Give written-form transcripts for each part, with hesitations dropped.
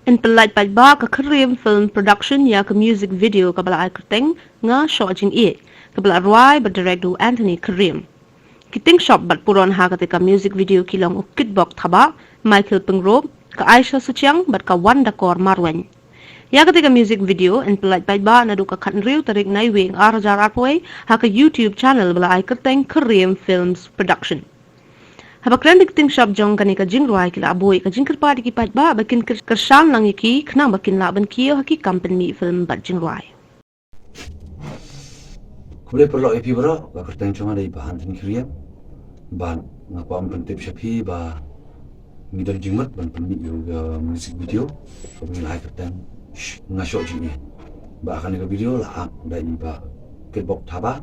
In pelait bait ba ka Korean film production ya ka music video ka bala kerteng nga shot jing e. Ka bala ruai ba director Anthony Karim. Kiting shop bat puron ha ketika music video kilang ukit bok thaba Michael Pengrove ka Aisha Suchiang bat ka Wanda Kor Marwen. Ya ketika music video in pelait bait ba na duka kan riu tarik nai wing arjar arpoi ha ka YouTube channel bala ai kerteng Korean Films Production. Habak rendik ting shop jong kani ka jingruai kila aboy ka jingkir pa di kipat ba bakin kersan lang iki kena bakin laban kiyo haki company film bat jingruai. Kuble perlo epi bro ba kerteng cuma dari bahan tin kriya ban ngapa am pentip shapi ba ngidar jingmat ban pembi yoga music video ko ngilai kerteng ngasok jini ba akan ke video lah dari ba ketbok thaba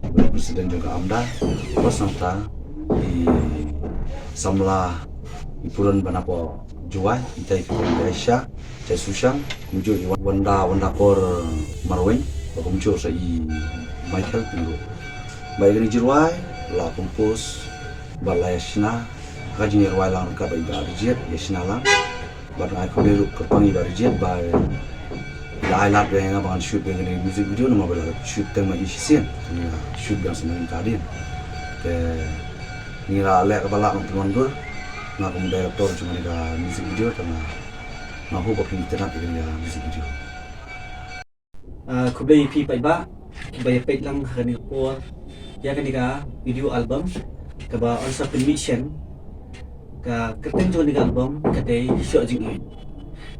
ba presiden juga amda pas nota di samla ipuran banapo juai itai Asia cai susang muncul wanda kor marwen ba muncul sai Michael Pengrove baik ni jirwai la kompos balai sina gaji jirwai lang ka bai barjet yesina lang bar ai ko beru ko pangi barjet ba la ila be nga ban shoot be ni music video no mabala shoot tema isien ni shoot gan semen kadin ke ni la le ka bala ng tumandur nga kum director cuma ni ka music video tama na ho ko internet ni music video ko bay pi pai ba bay pet lang kani ko ya kani ka video album ka ba on sa permission ka kerteng jo ni ka album ka dei sho jing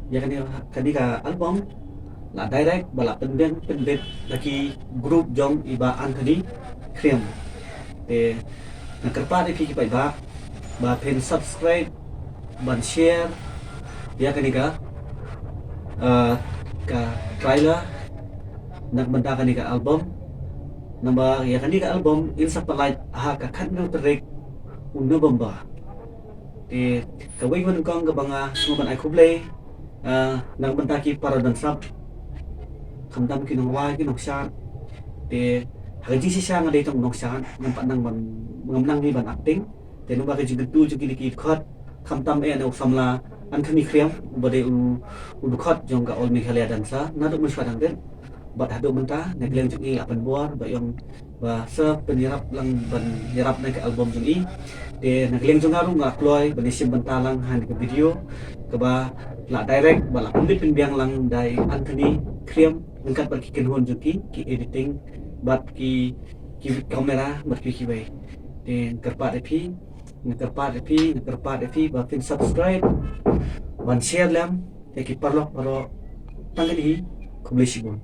ya kani ka album la direct bala penben lagi group jong iba Anthony Karim te na kerpa de pi pai ba pen subscribe ban share ya kani ka trailer nagbanta ka ni ka album namba ya ka ni ka album in sa palay ha ka kan ng trek uno bamba kaway man kong kabanga sumaban ay kublay nagbanta ki para dan sab kamdam ki nang wai ki nang syan hagaji si siya nga daytong nang syan nampak nang mangamnang ni ban acting namba ka jigadul jug ki khot kamtam e na samla Anthony Karim bade khot jong ka ol Meghalaya dansa nadok maswadang den bat hado menta nagleng jung i apan buar ba yung ba sa penirap lang ban hirap na ka album jung i nagleng jung aru nga kloy ban isim bentalang han ka video ka ba la direct ba la kumbit pinbiang lang dai Anthony Karim ngkat bat ki kenhon jung ki editing bat ki kamera bat ki bay kerpa depi ba pin subscribe ban share lam ki parlo paro tanggali kublay sibon